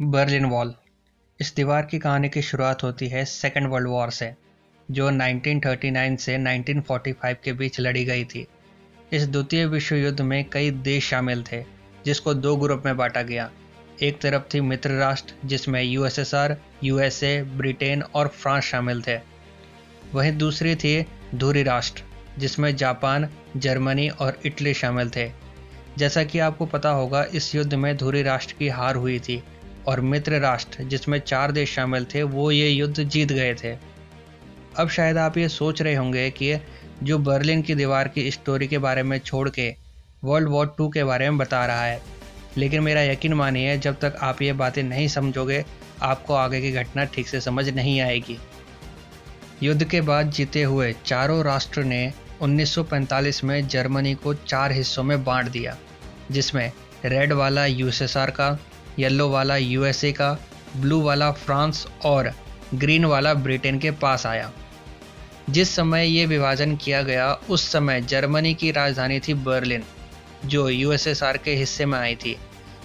Berlin wall. इस दीवार की कहानी की शुरुआत होती है सेकेंड वर्ल्ड वॉर से, जो 1939 से 1945 के बीच लड़ी गई थी। इस द्वितीय विश्व युद्ध में कई देश शामिल थे, जिसको दो ग्रुप में बांटा गया। एक तरफ थी मित्र राष्ट्र, जिसमें यूएसएसआर, यूएसए, ब्रिटेन और फ्रांस शामिल थे। वहीं दूसरी थी धुरी राष्ट्र, जिसमें जापान, जर्मनी और इटली शामिल थे। जैसा कि आपको पता होगा, इस युद्ध में धुरी राष्ट्र की हार हुई थी और मित्र राष्ट्र, जिसमें 4 देश शामिल थे, वो ये युद्ध जीत गए थे। अब शायद आप ये सोच रहे होंगे कि जो बर्लिन की दीवार की स्टोरी के बारे में छोड़ के वर्ल्ड वॉर 2 के बारे में बता रहा है, लेकिन मेरा यकीन मानिए, जब तक आप ये बातें नहीं समझोगे, आपको आगे की घटना ठीक से समझ नहीं आएगी। युद्ध के बाद जीते हुए चारों राष्ट्र ने 1945 में जर्मनी को 4 हिस्सों में बांट दिया, जिसमें रेड वाला यूएसएसआर का, येलो वाला यूएसए का, ब्लू वाला फ्रांस और ग्रीन वाला ब्रिटेन के पास आया। जिस समय ये विभाजन किया गया, उस समय जर्मनी की राजधानी थी बर्लिन, जो यूएसएसआर के हिस्से में आई थी।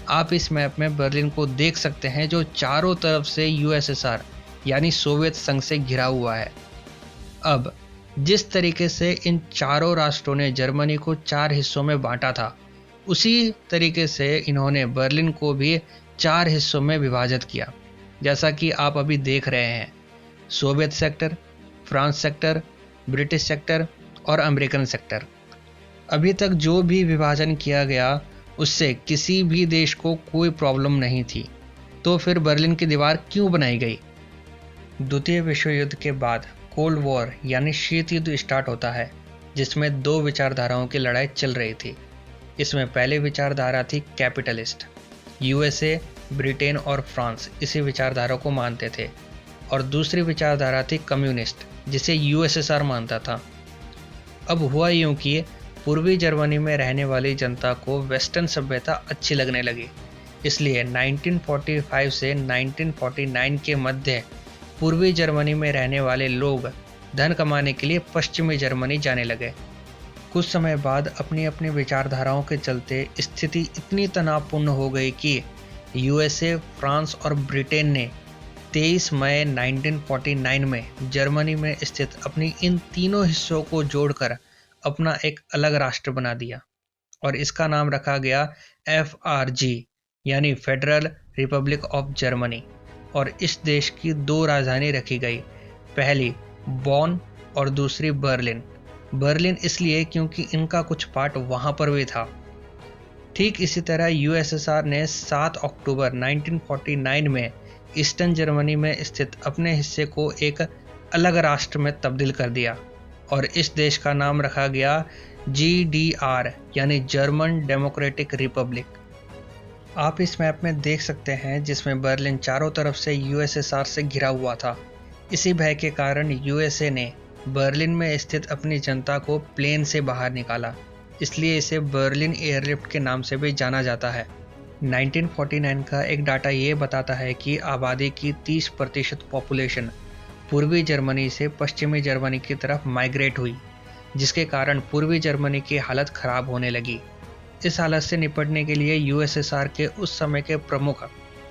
आप इस मैप में बर्लिन को देख सकते हैं, जो चारों तरफ से यूएसएसआर यानी सोवियत संघ से घिरा हुआ है। अब जिस तरीके से इन चारों राष्ट्रों ने जर्मनी को 4 हिस्सों में बांटा था, उसी तरीके से इन्होंने बर्लिन को भी 4 हिस्सों में विभाजित किया, जैसा कि आप अभी देख रहे हैं। Soviet sector, France sector, British sector और अमेरिकन सेक्टर। अभी तक जो भी विभाजन किया गया, उससे किसी भी देश को कोई प्रॉब्लम नहीं थी। तो फिर बर्लिन की दीवार क्यों बनाई गई? द्वितीय विश्व युद्ध के बाद कोल्ड वॉर यानी शीत युद्ध स्टार्ट होता है, जिसमें दो विचारधाराओं की लड़ाई चल रही थी। इसमें पहली विचारधारा थी कैपिटलिस्ट। यूएसए, ब्रिटेन और फ्रांस इसी विचारधारा को मानते थे, और दूसरी विचारधारा थी कम्युनिस्ट, जिसे यूएसएसआर मानता था। अब हुआ यूं कि पूर्वी जर्मनी में रहने वाली जनता को वेस्टर्न सभ्यता अच्छी लगने लगी, इसलिए 1945 से 1949 के मध्य पूर्वी जर्मनी में रहने वाले लोग धन कमाने के लिए पश्चिमी जर्मनी जाने लगे। कुछ समय बाद अपनी अपनी विचारधाराओं के चलते स्थिति इतनी तनावपूर्ण हो गई कि यूएसए, फ्रांस और ब्रिटेन ने 23 मई 1949 में जर्मनी में स्थित अपनी इन तीनों हिस्सों को जोड़कर अपना एक अलग राष्ट्र बना दिया, और इसका नाम रखा गया FRG यानी फेडरल रिपब्लिक ऑफ जर्मनी। और इस देश की दो राजधानी रखी गई, पहली बॉन और दूसरी बर्लिन। बर्लिन इसलिए क्योंकि इनका कुछ पार्ट वहां पर भी था। ठीक इसी तरह यूएसएसआर ने 7 अक्टूबर 1949 में ईस्टर्न जर्मनी में स्थित अपने हिस्से को एक अलग राष्ट्र में तब्दील कर दिया, और इस देश का नाम रखा गया GDR यानी जर्मन डेमोक्रेटिक रिपब्लिक। आप इस मैप में देख सकते हैं, जिसमें बर्लिन चारों तरफ से यूएसएसआर से घिरा हुआ था। इसी भय के कारण यूएसए ने बर्लिन में स्थित अपनी जनता को प्लेन से बाहर निकाला, इसलिए इसे बर्लिन एयरलिफ्ट के नाम से भी जाना जाता है। 1949 का एक डाटा ये बताता है कि आबादी की 30% पॉपुलेशन पूर्वी जर्मनी से पश्चिमी जर्मनी की तरफ माइग्रेट हुई, जिसके कारण पूर्वी जर्मनी की हालत खराब होने लगी। इस हालत से निपटने के लिए यूएसएसआर के उस समय के प्रमुख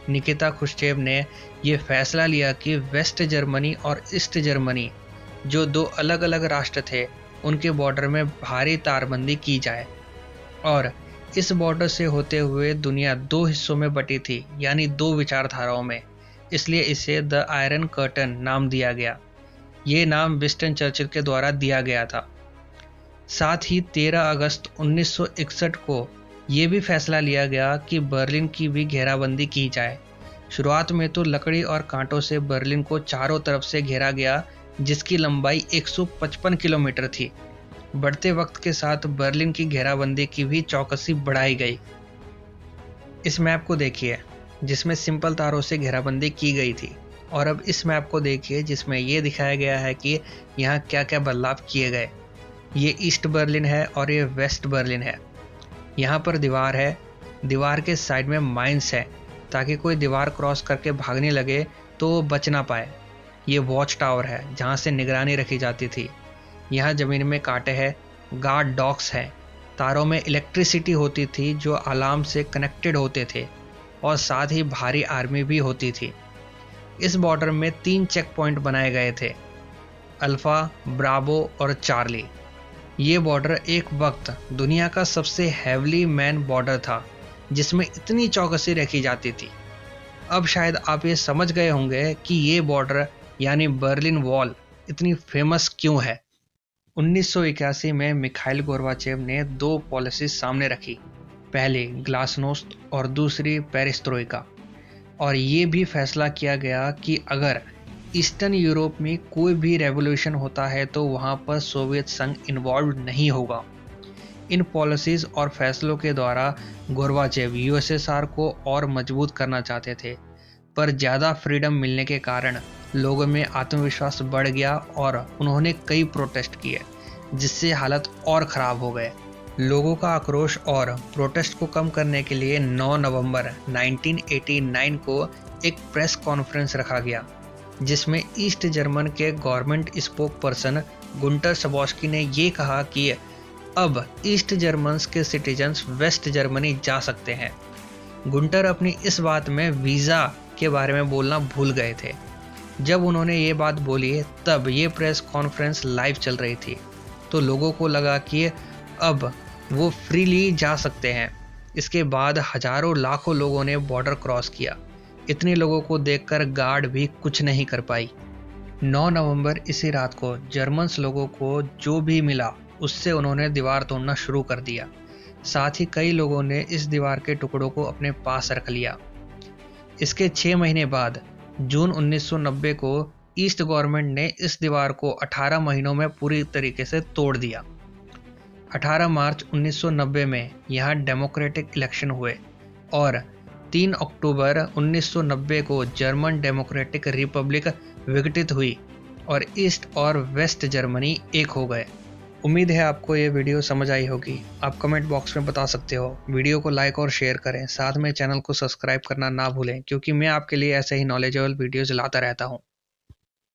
निकिता खुश्चेव ने यह फैसला लिया कि वेस्ट जर्मनी और ईस्ट जर्मनी, जो दो अलग अलग राष्ट्र थे, उनके बॉर्डर में भारी तारबंदी की जाए। और इस बॉर्डर से होते हुए दुनिया दो हिस्सों में बटी थी, यानी दो विचारधाराओं में, इसलिए इसे द आयरन कर्टन नाम दिया गया। ये नाम विंस्टन चर्चिल के द्वारा दिया गया था। साथ ही 13 अगस्त 1961 को ये भी फैसला लिया गया कि बर्लिन की भी घेराबंदी की जाए। शुरुआत में तो लकड़ी और कांटों से बर्लिन को चारों तरफ से घेरा गया, जिसकी लंबाई 155 किलोमीटर थी। बढ़ते वक्त के साथ बर्लिन की घेराबंदी की भी चौकसी बढ़ाई गई। इस मैप को देखिए, जिसमें सिंपल तारों से घेराबंदी की गई थी, और अब इस मैप को देखिए, जिसमें यह दिखाया गया है कि यहाँ क्या क्या बदलाव किए गए। ये ईस्ट बर्लिन है और ये वेस्ट बर्लिन है। यहाँ पर दीवार है, दीवार के साइड में माइंस है, ताकि कोई दीवार क्रॉस करके भागने लगे तो वो बच ना पाए। ये वॉच टावर है, जहाँ से निगरानी रखी जाती थी। यहाँ ज़मीन में कांटे हैं, गार्ड डॉग्स हैं, तारों में इलेक्ट्रिसिटी होती थी जो अलार्म से कनेक्टेड होते थे। और साथ ही भारी आर्मी भी होती थी। इस बॉर्डर में 3 चेक पॉइंट बनाए गए थे, अल्फा, ब्रावो और चार्ली। ये बॉर्डर एक वक्त दुनिया का सबसे हैवली मैन बॉर्डर था, जिसमें इतनी चौकसी रखी जाती थी। अब शायद आप ये समझ गए होंगे कि ये बॉर्डर यानी बर्लिन वॉल इतनी फेमस क्यों है। 1981 में मिखाइल गोर्बाचेव ने 2 पॉलिसी सामने रखी, पहली ग्लासनोस्ट और दूसरी पेरिस्ट्रोइका। और ये भी फैसला किया गया कि अगर ईस्टर्न यूरोप में कोई भी रेवोल्यूशन होता है तो वहाँ पर सोवियत संघ इन्वॉल्व नहीं होगा। इन पॉलिसीज और फैसलों के द्वारा गोर्बाचेव यूएसएसआर को और मजबूत करना चाहते थे, पर ज़्यादा फ्रीडम मिलने के कारण लोगों में आत्मविश्वास बढ़ गया और उन्होंने कई प्रोटेस्ट किए, जिससे हालत और ख़राब हो गए। लोगों का आक्रोश और प्रोटेस्ट को कम करने के लिए 9 नवंबर 1989 को एक प्रेस कॉन्फ्रेंस रखा गया, जिसमें ईस्ट जर्मन के गवर्नमेंट स्पोक पर्सन गुंटर सबॉस्की ने ये कहा कि अब ईस्ट जर्मन्स के सिटीजन्स वेस्ट जर्मनी जा सकते हैं। गुंटर अपनी इस बात में वीज़ा के बारे में बोलना भूल गए थे। जब उन्होंने ये बात बोली तब ये प्रेस कॉन्फ्रेंस लाइव चल रही थी, तो लोगों को लगा कि अब वो फ्रीली जा सकते हैं। इसके बाद हजारों लाखों लोगों ने बॉर्डर क्रॉस किया। इतने लोगों को देखकर गार्ड भी कुछ नहीं कर पाई। 9 नवंबर इसी रात को जर्मन्स लोगों को जो भी मिला उससे उन्होंने दीवार तोड़ना शुरू कर दिया। साथ ही कई लोगों ने इस दीवार के टुकड़ों को अपने पास रख लिया। इसके 6 महीने बाद जून 1990 को ईस्ट गवर्नमेंट ने इस दीवार को 18 महीनों में पूरी तरीके से तोड़ दिया। 18 मार्च 1990 में यहाँ डेमोक्रेटिक इलेक्शन हुए और 3 अक्टूबर 1990 को जर्मन डेमोक्रेटिक रिपब्लिक विघटित हुई और ईस्ट और वेस्ट जर्मनी एक हो गए। उम्मीद है आपको ये वीडियो समझ आई होगी। आप कमेंट बॉक्स में बता सकते हो। वीडियो को लाइक और शेयर करें, साथ में चैनल को सब्सक्राइब करना ना भूलें, क्योंकि मैं आपके लिए ऐसे ही नॉलेजेबल वीडियोज़ लाता रहता हूँ।